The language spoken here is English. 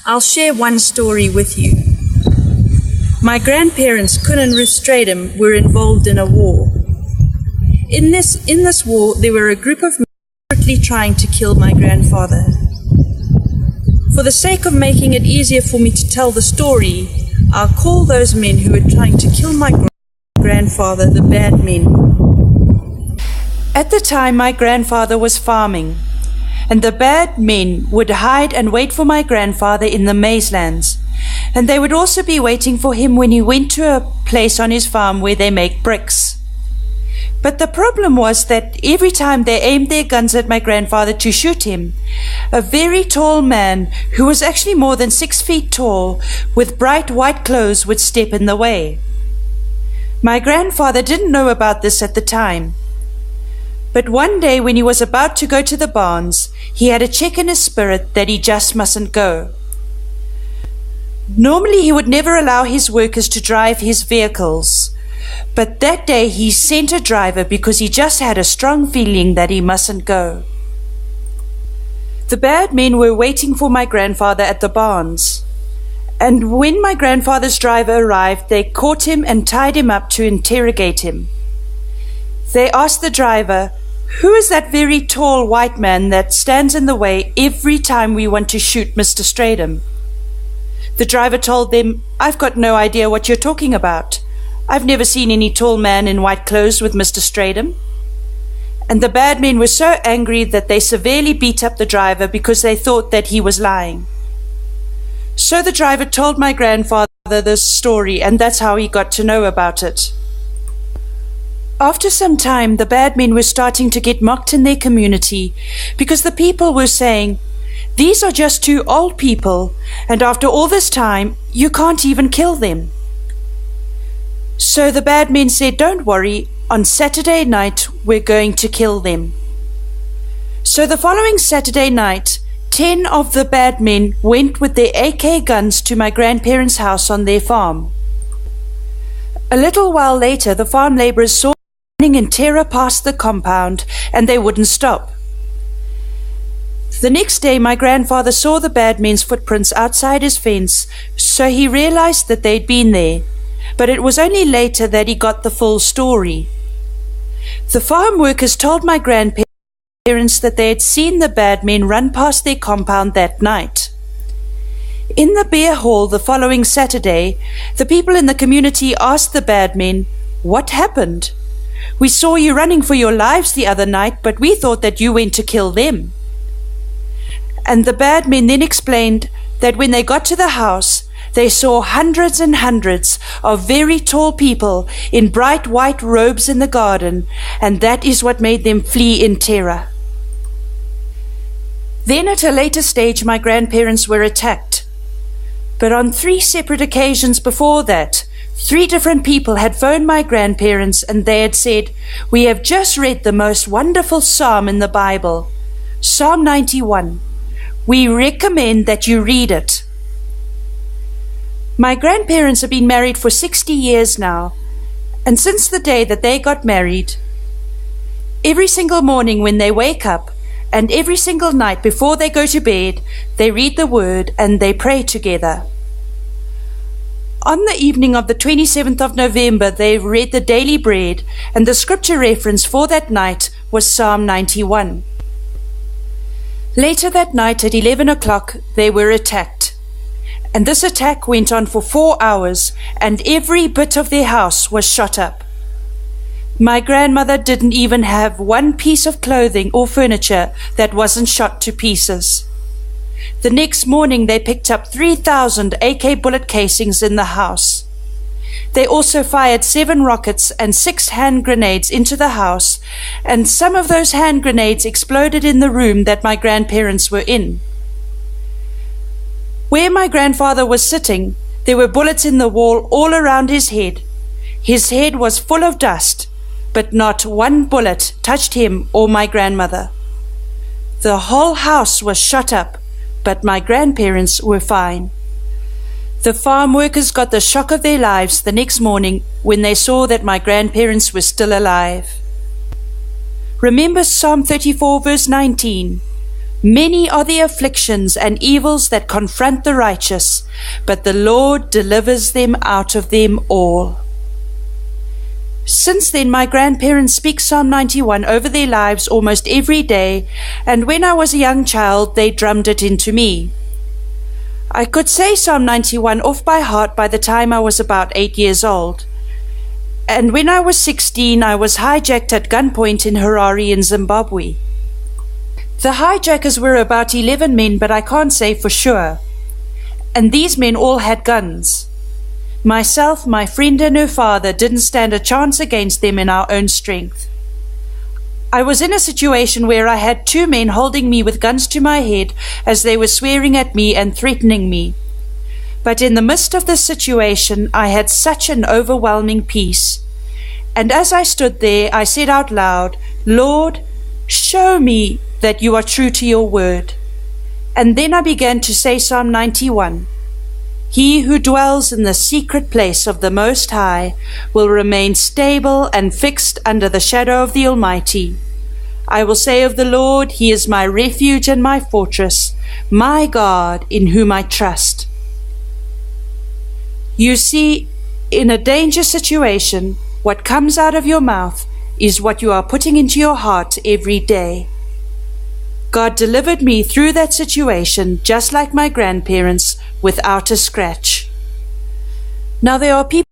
I'll share one story with you. My grandparents, Kun and Ruth Stradham, were involved in a war. In this war, there were a group of men secretly trying to kill my grandfather. For the sake of making it easier for me to tell the story, I'll call those men who were trying to kill my grandfather the bad men. At the time, my grandfather was farming, and the bad men would hide and wait for my grandfather in the maizelands, and they would also be waiting for him when he went to a place on his farm where they make bricks. But the problem was that every time they aimed their guns at my grandfather to shoot him, a very tall man, who was actually more than 6 feet tall, with bright white clothes, would step in the way. My grandfather didn't know about this at the time. But one day when he was about to go to the barns, he had a check in his spirit that he just mustn't go. Normally he would never allow his workers to drive his vehicles, but that day he sent a driver because he just had a strong feeling that he mustn't go. The bad men were waiting for my grandfather at the barns, and when my grandfather's driver arrived, they caught him and tied him up to interrogate him. They asked the driver, "Who is that very tall white man that stands in the way every time we want to shoot Mr. Stradham?" The driver told them, "I've got no idea what you're talking about. I've never seen any tall man in white clothes with Mr. Stradham." And the bad men were so angry that they severely beat up the driver because they thought that he was lying. So the driver told my grandfather this story, and that's how he got to know about it. After some time, the bad men were starting to get mocked in their community because the people were saying, "These are just two old people, and after all this time, you can't even kill them." So the bad men said, "Don't worry, on Saturday night, we're going to kill them." So the following Saturday night, 10 of the bad men went with their AK guns to my grandparents' house on their farm. A little while later, the farm laborers saw running in terror past the compound, and they wouldn't stop. The next day, my grandfather saw the bad men's footprints outside his fence, so he realized that they'd been there, but it was only later that he got the full story. The farm workers told my grandparents that they had seen the bad men run past their compound that night. In the beer hall the following Saturday, the people in the community asked the bad men, "What happened? We saw you running for your lives the other night, but we thought that you went to kill them." And the bad men then explained that when they got to the house, they saw hundreds and hundreds of very tall people in bright white robes in the garden, and that is what made them flee in terror. Then at a later stage, my grandparents were attacked. But on 3 separate occasions before that, 3 different people had phoned my grandparents, and they had said, "We have just read the most wonderful psalm in the Bible, Psalm 91. We recommend that you read it." My grandparents have been married for 60 years now, and since the day that they got married, every single morning when they wake up, and every single night before they go to bed, they read the Word and they pray together. On the evening of the 27th of November, they read the daily bread, and the scripture reference for that night was Psalm 91. Later that night at 11 o'clock, they were attacked. And this attack went on for 4 hours, and every bit of their house was shot up. My grandmother didn't even have one piece of clothing or furniture that wasn't shot to pieces. The next morning, they picked up 3,000 AK bullet casings in the house. They also fired 7 rockets and 6 hand grenades into the house, and some of those hand grenades exploded in the room that my grandparents were in. Where my grandfather was sitting, there were bullets in the wall all around his head. His head was full of dust, but not one bullet touched him or my grandmother. The whole house was shot up, but my grandparents were fine. The farm workers got the shock of their lives the next morning when they saw that my grandparents were still alive. Remember Psalm 34 verse 19, Many are the afflictions and evils that confront the righteous, but the Lord delivers them out of them all. Since then, my grandparents speak Psalm 91 over their lives almost every day, and when I was a young child, they drummed it into me. I could say Psalm 91 off by heart by the time I was about 8 years old. And when I was 16, I was hijacked at gunpoint in Harare in Zimbabwe. The hijackers were about 11 men, but I can't say for sure. And these men all had guns. Myself, my friend and her father didn't stand a chance against them in our own strength. I was in a situation where I had 2 men holding me with guns to my head as they were swearing at me and threatening me. But in the midst of this situation, I had such an overwhelming peace. And as I stood there, I said out loud, "Lord, show me that you are true to your word." And then I began to say Psalm 91. He who dwells in the secret place of the Most High will remain stable and fixed under the shadow of the Almighty. I will say of the Lord, He is my refuge and my fortress, my God in whom I trust. You see, in a danger situation, what comes out of your mouth is what you are putting into your heart every day. God delivered me through that situation just like my grandparents, without a scratch. Now there are people